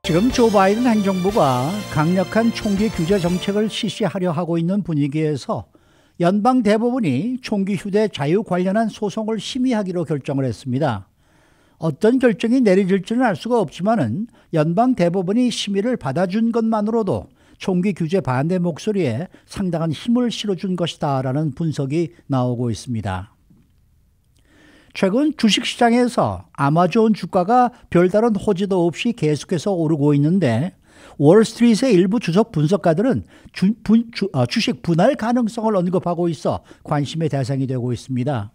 지금 조 바이든 행정부가 강력한 총기 규제 정책을 실시하려 하고 있는 분위기에서 연방 대법원이 총기 휴대 자유 관련한 소송을 심의하기로 결정을 했습니다. 어떤 결정이 내려질지는 알 수가 없지만은 연방 대법원이 심의를 받아준 것만으로도 총기 규제 반대 목소리에 상당한 힘을 실어준 것이다라는 분석이 나오고 있습니다. 최근 주식시장에서 아마존 주가가 별다른 호재도 없이 계속해서 오르고 있는데 월스트리트의 일부 주석 분석가들은 주식 분할 가능성을 언급하고 있어 관심의 대상이 되고 있습니다.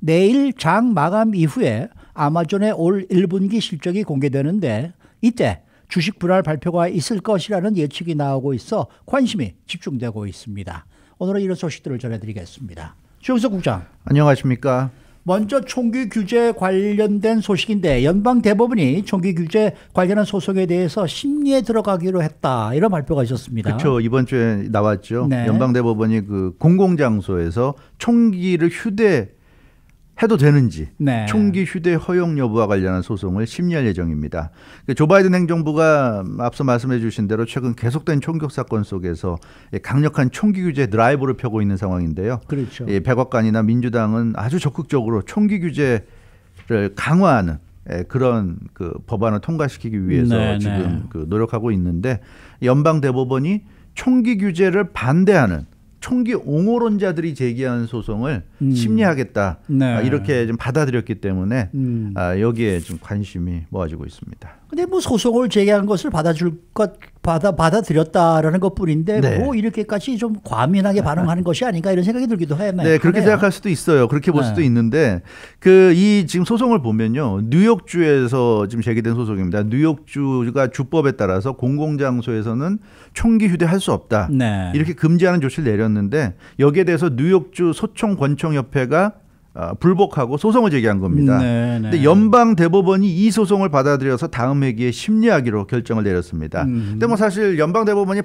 내일 장 마감 이후에 아마존의 올 1분기 실적이 공개되는데 이때 주식 분할 발표가 있을 것이라는 예측이 나오고 있어 관심이 집중되고 있습니다. 오늘은 이런 소식들을 전해드리겠습니다. 주영석 국장. 안녕하십니까. 먼저 총기 규제 관련된 소식인데 연방 대법원이 총기 규제 관련한 소송에 대해서 심리에 들어가기로 했다. 이런 발표가 있었습니다. 그렇죠. 이번 주에 나왔죠. 네. 연방 대법원이 그 공공장소에서 총기를 휴대해도 되는지 네. 총기 휴대 허용 여부와 관련한 소송을 심리할 예정입니다. 조 바이든 행정부가 앞서 말씀해 주신 대로 최근 계속된 총격 사건 속에서 강력한 총기 규제 드라이브를 펴고 있는 상황인데요. 그렇죠. 백악관이나 민주당은 아주 적극적으로 총기 규제를 강화하는 그런 그 법안을 통과시키기 위해서 네, 지금 네. 그 노력하고 있는데 연방 대법원이 총기 규제를 반대하는 총기 옹호론자들이 제기한 소송을 심리하겠다. 네. 이렇게 좀 받아들였기 때문에 여기에 좀 관심이 모아지고 있습니다. 근데 뭐 소송을 제기한 것을 받아들였다라는 것뿐인데 네. 뭐 이렇게까지 좀 과민하게 반응하는 것이 아닌가 이런 생각이 들기도 해요. 네, 그렇게 생각할 수도 있어요. 그렇게 볼 수도 있는데 이 지금 소송을 보면요, 뉴욕주에서 지금 제기된 소송입니다. 뉴욕주가 주법에 따라서 공공장소에서는 총기 휴대할 수 없다. 네. 이렇게 금지하는 조치를 내렸는데 여기에 대해서 뉴욕주 소총권총협회가 불복하고 소송을 제기한 겁니다. 그런데 연방 대법원이 이 소송을 받아들여서 다음 회기에 심리하기로 결정을 내렸습니다. 근데 뭐 사실 연방 대법원이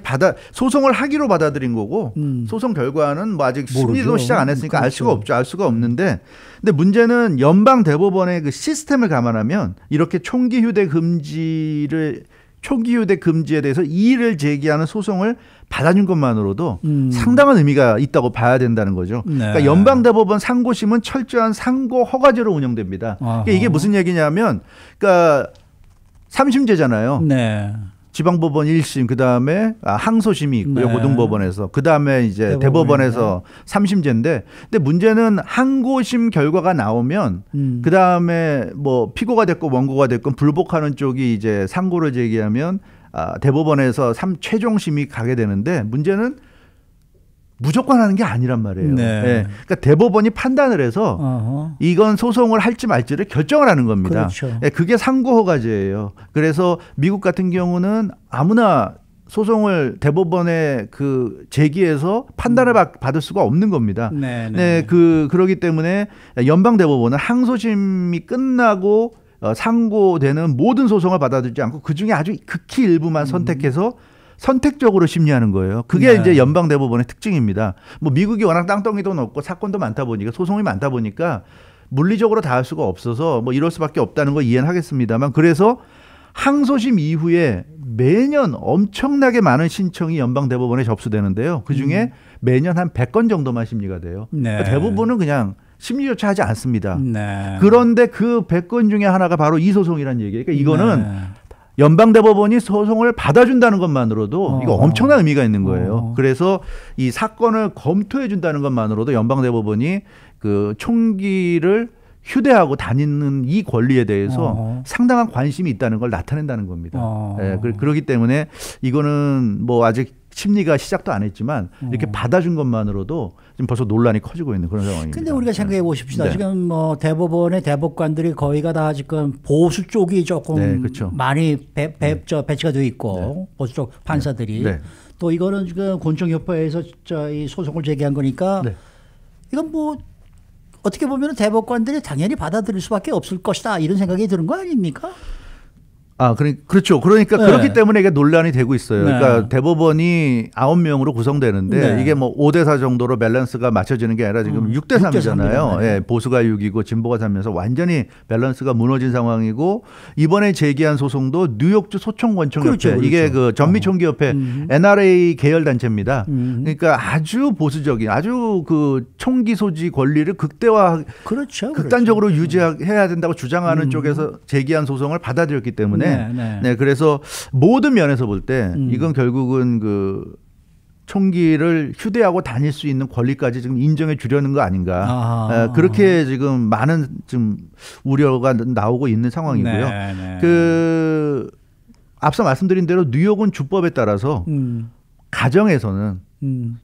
소송을 하기로 받아들인 거고 소송 결과는 뭐 아직 심리도 시작 안 했으니까 그렇죠. 알 수가 없죠. 알 수가 없는데 근데 문제는 연방 대법원의 그 시스템을 감안하면 이렇게 총기 휴대 금지에 대해서 이의를 제기하는 소송을 받아준 것만으로도 상당한 의미가 있다고 봐야 된다는 거죠. 네. 그러니까 연방대법원 상고심은 철저한 상고 허가제로 운영됩니다. 그러니까 이게 무슨 얘기냐면, 그러니까 3심제잖아요. 네. 지방법원 1심, 그 다음에 항소심이 있고요. 네. 고등법원에서. 그 다음에 이제 대법원에서 3심제인데, 근데 문제는 항고심 결과가 나오면, 그 다음에 뭐 피고가 됐고 원고가 됐건 불복하는 쪽이 이제 상고를 제기하면 대법원에서 최종심이 가게 되는데 문제는 무조건 하는 게 아니란 말이에요. 네. 네. 그러니까 대법원이 판단을 해서 이건 소송을 할지 말지를 결정을 하는 겁니다. 그렇죠. 네. 그게 상고허가제예요. 그래서 미국 같은 경우는 아무나 소송을 대법원에 그 제기해서 판단을 받을 수가 없는 겁니다. 네, 그러기 때문에 연방 대법원은 항소심이 끝나고 상고되는 모든 소송을 받아들이지 않고 그 중에 아주 극히 일부만 선택해서 선택적으로 심리하는 거예요. 그게 이제 연방 대법원의 특징입니다. 뭐 미국이 워낙 땅덩이도 높고 사건도 많다 보니까 소송이 많다 보니까 물리적으로 다 할 수가 없어서 뭐 이럴 수밖에 없다는 거 이해는 하겠습니다만 그래서 항소심 이후에 매년 엄청나게 많은 신청이 연방 대법원에 접수되는데요. 그중에 매년 한 100건 정도만 심리가 돼요. 그러니까 대부분은 그냥 심리조차 하지 않습니다. 그런데 그 100건 중에 하나가 바로 이 소송이라는 얘기예요. 그러니까 이거는 연방대법원이 소송을 받아준다는 것만으로도 이거 엄청난 의미가 있는 거예요. 그래서 이 사건을 검토해 준다는 것만으로도 연방대법원이 그 총기를 휴대하고 다니는 이 권리에 대해서 상당한 관심이 있다는 걸 나타낸다는 겁니다. 네, 그렇기 때문에 이거는 뭐 아직 심리가 시작도 안 했지만 이렇게 받아준 것만으로도 지금 벌써 논란이 커지고 있는 그런 상황입니다. 근데 우리가 생각해 보십시다. 지금 뭐 대법원의 대법관들이 거의가 다 지금 보수 쪽이 조금 그렇죠. 많이 배치가 되어 있고 보수 쪽 판사들이 또 이거는 지금 권총협회에서 이 소송을 제기한 거니까 이건 뭐 어떻게 보면 대법관들이 당연히 받아들일 수밖에 없을 것이다 이런 생각이 드는 거 아닙니까? 그렇죠. 그러니까 네. 그렇기 때문에 이게 논란이 되고 있어요. 네. 그러니까 대법원이 9명으로 구성되는데 네. 이게 뭐 5대4 정도로 밸런스가 맞춰지는 게 아니라 지금 6대3이잖아요. 예, 보수가 6이고 진보가 3이면서 완전히 밸런스가 무너진 상황이고 이번에 제기한 소송도 뉴욕주 소총권총협회 그렇죠. 이게 그 전미총기협회 NRA 계열 단체입니다. 그러니까 아주 보수적인 아주 그 총기 소지 권리를 극대화 그렇죠. 극단적으로 유지해야 된다고 주장하는 쪽에서 제기한 소송을 받아들였기 때문에 네, 그래서 모든 면에서 볼 때 이건 결국은 그 총기를 휴대하고 다닐 수 있는 권리까지 지금 인정해 주려는 거 아닌가. 그렇게 지금 많은 좀 우려가 나오고 있는 상황이고요. 그 앞서 말씀드린 대로 뉴욕은 주법에 따라서 가정에서는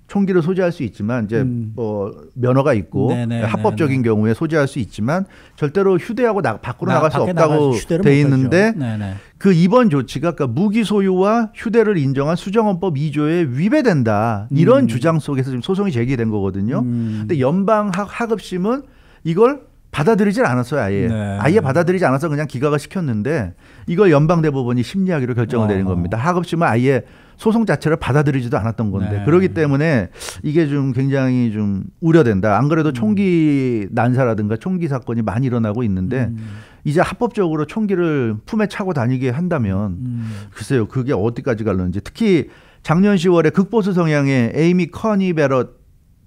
총기를 소지할 수 있지만 이제 뭐 면허가 있고 합법적인 경우에 소지할 수 있지만 절대로 휴대하고 밖으로 나갈 수 없다고 돼 있는데 그 이번 조치가 그러니까 무기 소유와 휴대를 인정한 수정헌법 2조에 위배된다 이런 주장 속에서 지금 소송이 제기된 거거든요. 근데 연방 하급심은 이걸 받아들이질 않았어요. 아예 받아들이지 않아서 그냥 기각을 시켰는데 이걸 연방대법원이 심리하기로 결정을 내린 겁니다. 하급심은 아예 소송 자체를 받아들이지도 않았던 건데 그렇기 때문에 이게 좀 굉장히 좀 우려된다. 안 그래도 총기 난사라든가 총기 사건이 많이 일어나고 있는데 이제 합법적으로 총기를 품에 차고 다니게 한다면 글쎄요 그게 어디까지 갈는지 특히 작년 10월에 극보수 성향의 에이미 커니 베럿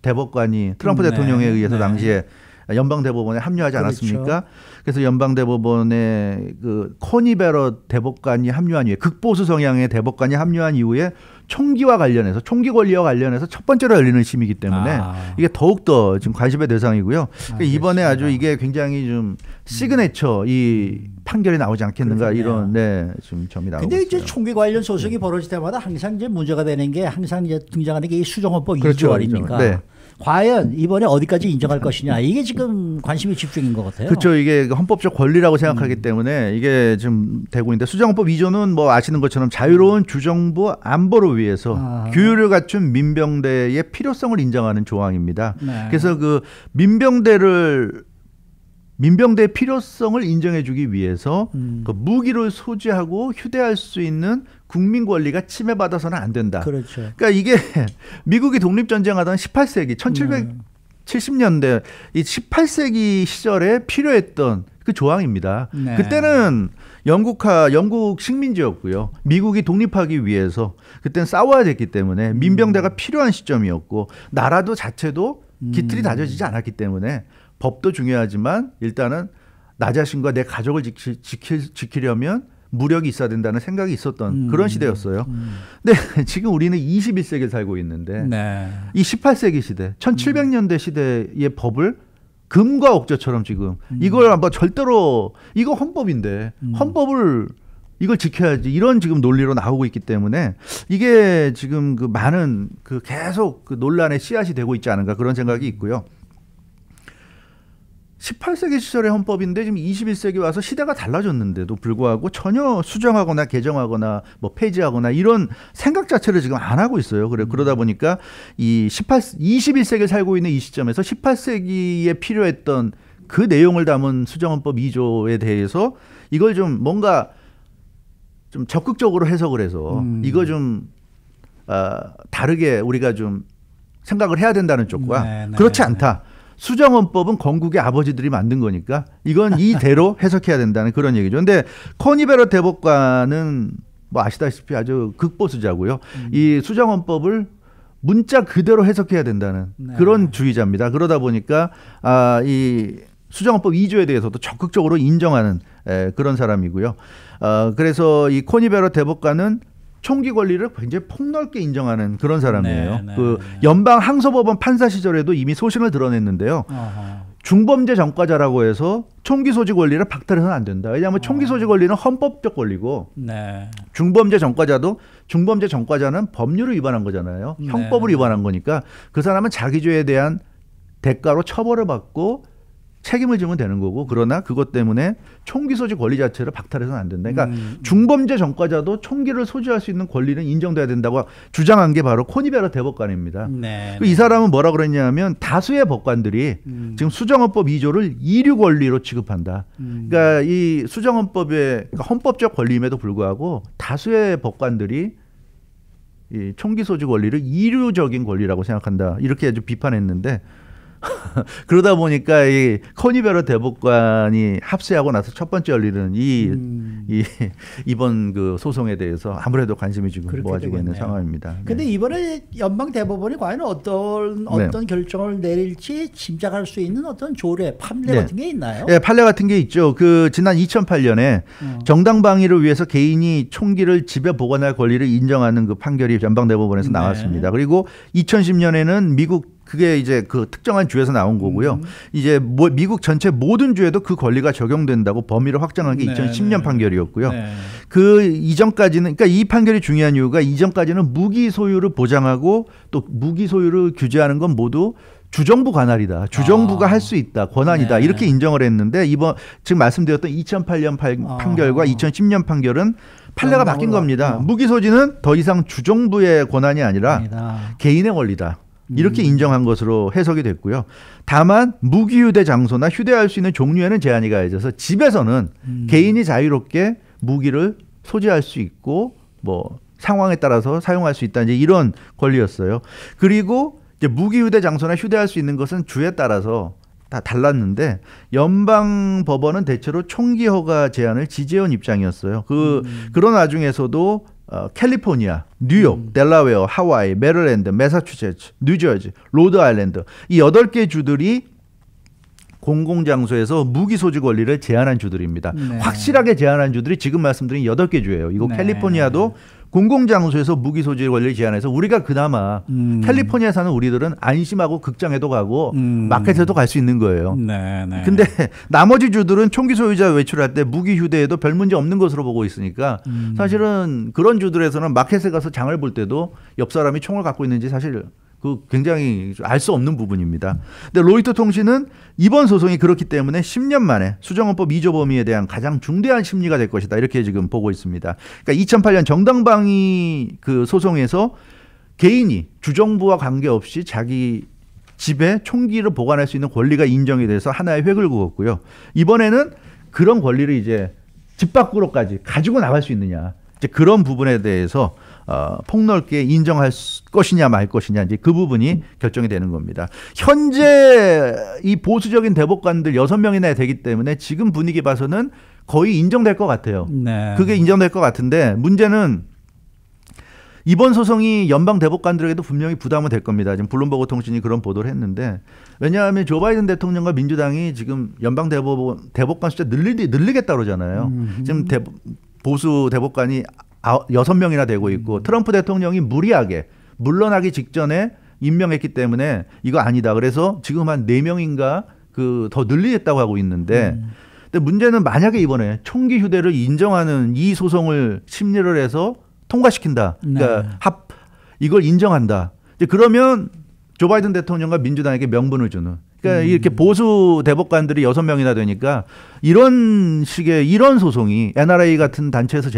대법관이 트럼프 대통령에 의해서 당시에 연방대법원에 합류하지 않았습니까? 그렇죠. 그래서 연방대법원에 그 코니 베럿 대법관이 합류한 이후에 극보수 성향의 대법관이 합류한 이후에 총기와 관련해서 총기 권리와 관련해서 첫 번째로 열리는 심이기 때문에 이게 더욱더 지금 관심의 대상이고요. 그러니까 이번에 아주 이게 굉장히 좀 시그네처 이 판결이 나오지 않겠는가 이런 좀 점이 나오고 있어요. 근데 이제 총기 관련 소송이 벌어질 때마다 항상 이제 문제가 되는 게 항상 이제 등장하는 게 이 수정헌법 2조 아닙니까? 과연 이번에 어디까지 인정할 것이냐 이게 지금 관심이 집중인 것 같아요. 그렇죠. 이게 헌법적 권리라고 생각하기 때문에 이게 지금 되고 있는데 수정헌법 2조는 뭐 아시는 것처럼 자유로운 주정부 안보를 위해서 규율을 갖춘 민병대의 필요성을 인정하는 조항입니다. 그래서 그 민병대의 필요성을 인정해주기 위해서 그 무기를 소지하고 휴대할 수 있는 국민 권리가 침해받아서는 안 된다. 그렇죠. 그러니까 이게 미국이 독립전쟁하던 18세기 1770년대 이 18세기 시절에 필요했던 그 조항입니다. 그때는 영국 식민지였고요. 미국이 독립하기 위해서 그때는 싸워야 됐기 때문에 민병대가 필요한 시점이었고 나라도 자체도 기틀이 다져지지 않았기 때문에 법도 중요하지만 일단은 나 자신과 내 가족을 지키려면 무력이 있어야 된다는 생각이 있었던 그런 시대였어요. 근데 지금 우리는 21세기에 살고 있는데 이 18세기 시대, 1700년대 시대의 법을 금과 옥조처럼 지금 이걸 한번 절대로 이거 헌법인데 헌법을 이걸 지켜야지 이런 지금 논리로 나오고 있기 때문에 이게 지금 그 많은 그 계속 그 논란의 씨앗이 되고 있지 않은가 그런 생각이 있고요. 18세기 시절의 헌법인데 지금 21세기 와서 시대가 달라졌는데도 불구하고 전혀 수정하거나 개정하거나 뭐 폐지하거나 이런 생각 자체를 지금 안 하고 있어요. 그러다 보니까 이 21세기를 살고 있는 이 시점에서 18세기에 필요했던 그 내용을 담은 수정헌법 2조에 대해서 이걸 좀 뭔가 좀 적극적으로 해석을 해서 이거 좀 다르게 우리가 좀 생각을 해야 된다는 쪽과 그렇지 않다. 수정헌법은 건국의 아버지들이 만든 거니까 이건 이대로 해석해야 된다는 그런 얘기죠. 근데 코니 베럿 대법관은 뭐 아시다시피 아주 극보수자고요. 이 수정헌법을 문자 그대로 해석해야 된다는 그런 주의자입니다. 그러다 보니까 이 수정헌법 2조에 대해서도 적극적으로 인정하는 그런 사람이고요. 그래서 이 코니 베럿 대법관은 총기 권리를 굉장히 폭넓게 인정하는 그런 사람이에요. 그 연방 항소법원 판사 시절에도 이미 소신을 드러냈는데요. 중범죄 전과자라고 해서 총기 소지 권리를 박탈해서는 안 된다. 왜냐하면 총기 소지 권리는 헌법적 권리고 중범죄 전과자는 법률을 위반한 거잖아요. 형법을 위반한 거니까 그 사람은 자기 죄에 대한 대가로 처벌을 받고 책임을 지면 되는 거고 그러나 그것 때문에 총기 소지 권리 자체를 박탈해서는 안 된다. 그러니까 중범죄 전과자도 총기를 소지할 수 있는 권리는 인정돼야 된다고 주장한 게 바로 코니베라 대법관입니다. 네. 이 사람은 뭐라 그랬냐면 다수의 법관들이 지금 수정헌법 2조를 이류 권리로 취급한다. 그러니까 이 수정헌법의 그러니까 헌법적 권리임에도 불구하고 다수의 법관들이 이 총기 소지 권리를 이류적인 권리라고 생각한다. 이렇게 아주 비판했는데 그러다 보니까 이 코니베라 대법관이 합세하고 나서 첫 번째 열리는 이번 그 소송에 대해서 아무래도 관심이 지금 모아지고 있는 상황입니다. 그런데 네. 이번에 연방 대법원이 과연 어떤 결정을 내릴지 짐작할 수 있는 어떤 조례, 판례 같은 게 있나요? 네, 판례 같은 게 있죠. 그 지난 2008년에 정당 방위를 위해서 개인이 총기를 집에 보관할 권리를 인정하는 그 판결이 연방 대법원에서 나왔습니다. 그리고 2010년에는 미국 그게 이제 그 특정한 주에서 나온 거고요. 이제 미국 전체 모든 주에도 그 권리가 적용된다고 범위를 확정한 게 2010년 판결이었고요. 그 이전까지는 그러니까 이 판결이 중요한 이유가 이전까지는 무기 소유를 보장하고 또 무기 소유를 규제하는 건 모두 주정부 관할이다. 주정부가 할 수 있다. 권한이다. 이렇게 인정을 했는데 이번 지금 말씀드렸던 2008년 판결과 2010년 판결은 판례가 바뀐 겁니다. 무기 소지는 더 이상 주정부의 권한이 아니라 개인의 권리다. 이렇게 인정한 것으로 해석이 됐고요. 다만 무기 휴대 장소나 휴대할 수 있는 종류에는 제한이 가해져서 집에서는 개인이 자유롭게 무기를 소지할 수 있고 뭐 상황에 따라서 사용할 수 있다. 이제 이런 권리였어요. 그리고 이제 무기 휴대 장소나 휴대할 수 있는 것은 주에 따라서 다 달랐는데 연방 법원은 대체로 총기 허가 제한을 지지해온 입장이었어요. 그런 와중에서도 캘리포니아, 뉴욕, 델라웨어, 하와이, 메릴랜드, 매사추세츠, 뉴저지, 로드아일랜드 이 8개 주들이 공공장소에서 무기 소지 권리를 제한한 주들입니다. 확실하게 제한한 주들이 지금 말씀드린 8개 주예요. 이거 캘리포니아도 공공장소에서 무기 소지 권리를 제한해서 우리가 그나마 캘리포니아에 사는 우리들은 안심하고 극장에도 가고 마켓에도 갈 수 있는 거예요. 근데 나머지 주들은 총기 소유자 외출할 때 무기 휴대에도 별 문제 없는 것으로 보고 있으니까 사실은 그런 주들에서는 마켓에 가서 장을 볼 때도 옆 사람이 총을 갖고 있는지 사실 그 굉장히 알 수 없는 부분입니다. 근데 로이터 통신은 이번 소송이 그렇기 때문에 10년 만에 수정헌법 2조 범위에 대한 가장 중대한 심리가 될 것이다. 이렇게 지금 보고 있습니다. 그러니까 2008년 정당방위 그 소송에서 개인이 주정부와 관계없이 자기 집에 총기를 보관할 수 있는 권리가 인정이 돼서 하나의 획을 그었고요. 이번에는 그런 권리를 이제 집 밖으로까지 가지고 나갈 수 있느냐. 이제 그런 부분에 대해서 폭넓게 인정할 것이냐 말 것이냐 이제 그 부분이 결정이 되는 겁니다. 현재 이 보수적인 대법관들 6명이나 되기 때문에 지금 분위기 봐서는 거의 인정될 것 같아요. 그게 인정될 것 같은데 문제는 이번 소송이 연방 대법관들에게도 분명히 부담은 될 겁니다. 지금 블룸버그 통신이 그런 보도를 했는데 왜냐하면 조 바이든 대통령과 민주당이 지금 연방 대법관 숫자 늘리겠다 그러잖아요. 지금 보수 대법관이 6명이나 되고 있고 트럼프 대통령이 무리하게 물러나기 직전에 임명했기 때문에 이거 아니다. 그래서 지금 한 4명인가 더 늘리겠다고 하고 있는데 근데 문제는 만약에 이번에 총기 휴대를 인정하는 이 소송을 심리를 해서 통과시킨다. 그러니까 이걸 인정한다. 이제 그러면 조 바이든 대통령과 민주당에게 명분을 주는. 그러니까 이렇게 보수 대법관들이 6명이나 되니까 이런 식의 이런 소송이 NRA 같은 단체에서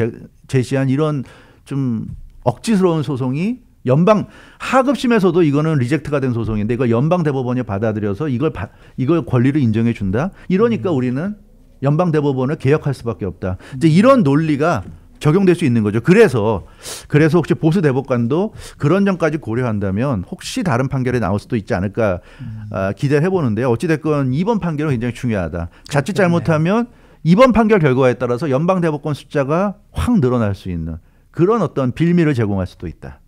제시한 이런 좀 억지스러운 소송이 연방 하급심에서도 이거는 리젝트가 된 소송인데 이걸 연방 대법원이 받아들여서 이걸 권리를 인정해 준다. 이러니까 우리는 연방 대법원을 개혁할 수밖에 없다. 이제 이런 논리가 적용될 수 있는 거죠. 그래서 혹시 보수 대법관도 그런 점까지 고려한다면 혹시 다른 판결이 나올 수도 있지 않을까 기대를 해보는데요. 어찌됐건 이번 판결은 굉장히 중요하다. 자칫 잘못하면 이번 판결 결과에 따라서 연방 대법관 숫자가 확 늘어날 수 있는 그런 어떤 빌미를 제공할 수도 있다.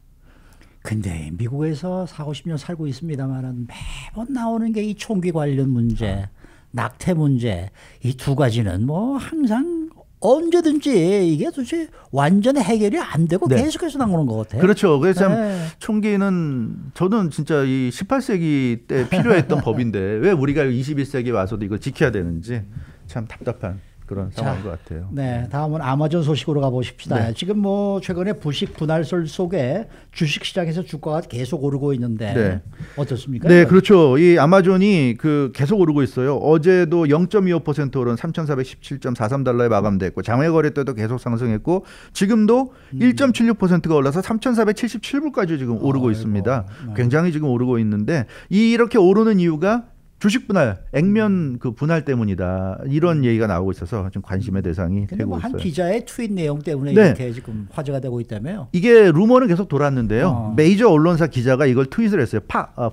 근데 미국에서 40, 50년 살고 있습니다만 매번 나오는 게 이 총기 관련 문제, 낙태 문제 이 두 가지는 뭐 항상 언제든지 이게 도대체 완전 해결이 안 되고 계속해서 나오는 것 같아요. 그렇죠. 그래서 참 총기는 저는 진짜 이 18세기 때 필요했던 법인데 왜 우리가 21세기 와서도 이걸 지켜야 되는지 참 답답한. 그런 상황인 것 같아요. 네, 다음은 아마존 소식으로 가보십시다. 네. 지금 뭐 최근에 부식 분할설 속에 주식시장에서 주가가 계속 오르고 있는데 네. 어떻습니까? 네, 그렇죠. 이 아마존이 계속 오르고 있어요. 어제도 0.25% 오른 3,417.43달러에 마감됐고 장외 거래 때도 계속 상승했고 지금도 1.76%가 올라서 3,477불까지 지금 오르고 있습니다. 네. 굉장히 지금 오르고 있는데 이렇게 오르는 이유가 주식 분할, 액면 그 분할 때문이다. 이런 얘기가 나오고 있어서 좀 관심의 대상이 되고 뭐 한 있어요. 기자의 트윗 내용 때문에 네. 이렇게 지금 화제가 되고 있다며요? 이게 루머는 계속 돌았는데요. 메이저 언론사 기자가 이걸 트윗을 했어요.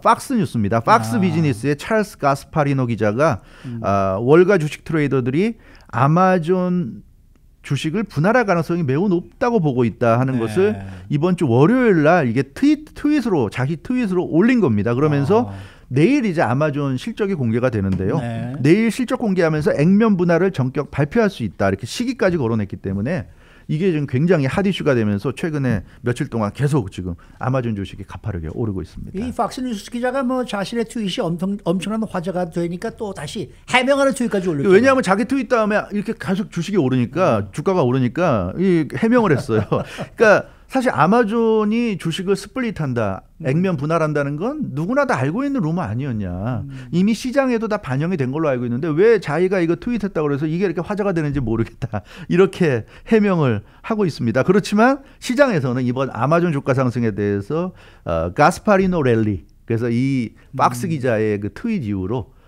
팍스 뉴스입니다. 팍스 비즈니스의 찰스 가스파리노 기자가 월가 주식 트레이더들이 아마존 주식을 분할할 가능성이 매우 높다고 보고 있다 하는 것을 이번 주 월요일 날 이게 트윗으로 자기 트윗으로 올린 겁니다. 그러면서 내일 이제 아마존 실적이 공개가 되는데요. 네. 내일 실적 공개하면서 액면 분할을 전격 발표할 수 있다. 이렇게 시기까지 거론했기 때문에 이게 지금 굉장히 핫 이슈가 되면서 최근에 며칠 동안 계속 지금 아마존 주식이 가파르게 오르고 있습니다. 이 팍스뉴스 기자가 뭐 자신의 트윗이 엄청난 화제가 되니까 또 다시 해명하는 트윗까지 올렸죠. 왜냐하면 자기 트윗 다음에 이렇게 계속 주식이 오르니까 주가가 오르니까 이 해명을 했어요. 그러니까 사실 아마존이 주식을 스플릿한다, 액면 분할한다는 건 누구나 다 알고 있는 루머 아니었냐. 이미 시장에도 다 반영이 된 걸로 알고 있는데 왜 자기가 이거 트윗했다고 그래서 이게 이렇게 화제가 되는지 모르겠다. 이렇게 해명을 하고 있습니다. 그렇지만 시장에서는 이번 아마존 주가 상승에 대해서 가스파리노 랠리, 그래서 이 박스 기자의 그 트윗 이후로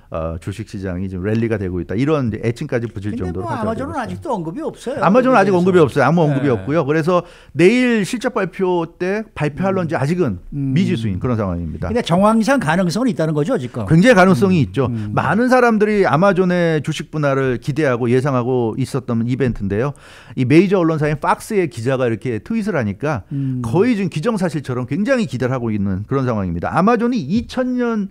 주식 시장이 지금 랠리가 되고 있다. 이런 애칭까지 붙일 정도로. 근데 뭐 아마존은 아직도 언급이 없어요. 아마존은 아직 언급이 없어요. 아무 언급이 없고요. 그래서 내일 실적 발표 때 발표할런지 아직은 미지수인 그런 상황입니다. 근데 정황상 가능성은 있다는 거죠, 지금. 굉장히 가능성이 있죠. 많은 사람들이 아마존의 주식 분할을 기대하고 예상하고 있었던 이벤트인데요. 이 메이저 언론사인 팍스의 기자가 이렇게 트윗을 하니까 거의 지금 기정사실처럼 굉장히 기대를 하고 있는 그런 상황입니다. 아마존이 2000년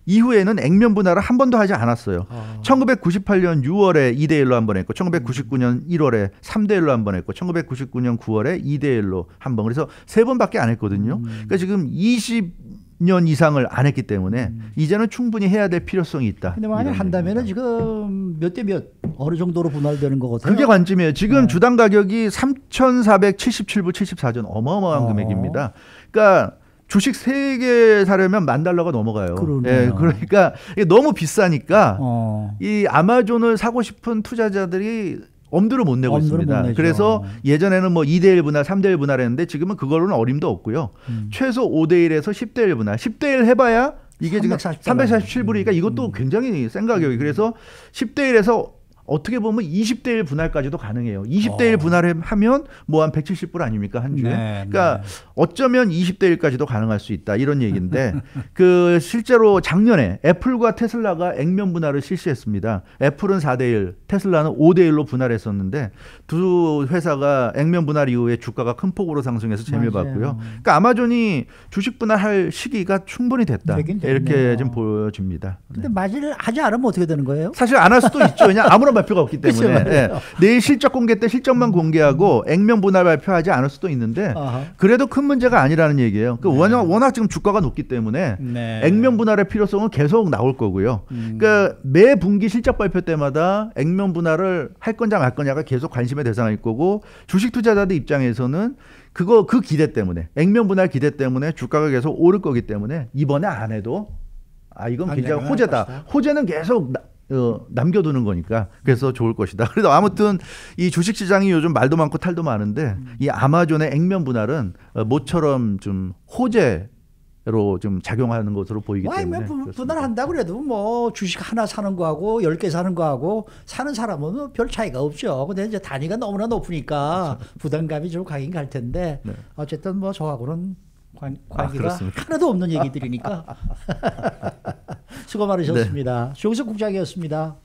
이후에는 액면 분할을 한 번도 하지 않았어요. 1998년 6월에 2대1로 한 번 했고 1999년 1월에 3대1로 한 번 했고 1999년 9월에 2대1로 한 번. 그래서 세 번밖에 안 했거든요. 그러니까 지금 20년 이상을 안 했기 때문에 이제는 충분히 해야 될 필요성이 있다. 근데 만약 한다면은 지금 몇 대 몇 어느 정도로 분할되는 거거든요. 그게 관점이에요. 지금 주당 가격이 3,477불 74전 어마어마한 금액입니다. 그러니까 주식 3개 사려면 $10,000가 넘어가요. 예, 그러니까 이게 너무 비싸니까 이 아마존을 사고 싶은 투자자들이 엄두를 못 내고 있습니다. 그래서 예전에는 뭐 2대1 분할, 3대1 분할 했는데 지금은 그걸로는 어림도 없고요. 최소 5대1에서 10대1 분할. 10대1 해봐야 이게 지금 347불이니까 이것도 굉장히 센 가격이. 그래서 10대1에서 어떻게 보면 20대 1 분할까지도 가능해요. 20대 1 분할하면 뭐 한 170불 아닙니까 한 주에. 그러니까 어쩌면 20대 1까지도 가능할 수 있다 이런 얘기인데 그 실제로 작년에 애플과 테슬라가 액면 분할을 실시했습니다. 애플은 4대 1, 테슬라는 5대 1로 분할했었는데 두 회사가 액면 분할 이후에 주가가 큰 폭으로 상승해서 재미를 봤고요. 그러니까 아마존이 주식 분할할 시기가 충분히 됐다. 이렇게 좀 보여집니다. 근데 맞이를 하지 않으면 어떻게 되는 거예요? 사실 안 할 수도 있죠. 그냥 아무런 발표가 없기 때문에 네. 내일 실적 공개 때 실적만 공개하고 액면 분할 발표하지 않을 수도 있는데 그래도 큰 문제가 아니라는 얘기예요. 그러니까 워낙 지금 주가가 높기 때문에 액면 분할의 필요성은 계속 나올 거고요. 그러니까 매 분기 실적 발표 때마다 액면 분할을 할 거냐 말 거냐가 계속 관심의 대상일 거고 주식 투자자들 입장에서는 그 기대 때문에 액면 분할 기대 때문에 주가가 계속 오를 거기 때문에 이번에 안 해도 이건 굉장히 호재다. 호재는 계속 남겨두는 거니까 그래서 좋을 것이다. 그래서 아무튼 이 주식시장이 요즘 말도 많고 탈도 많은데 이 아마존의 액면 분할은 모처럼 좀 호재로 좀 작용하는 것으로 보이기 때문에 분할한다고 그래도 뭐 주식 하나 사는 거하고 10개 사는 거하고 사는 사람은 별 차이가 없죠. 근데 이제 단위가 너무나 높으니까 부담감이 좀 가긴 갈 텐데 어쨌든 뭐 저하고는 관계가 하나도 없는 얘기들이니까 수고 많으셨습니다. 조기석 국장이었습니다.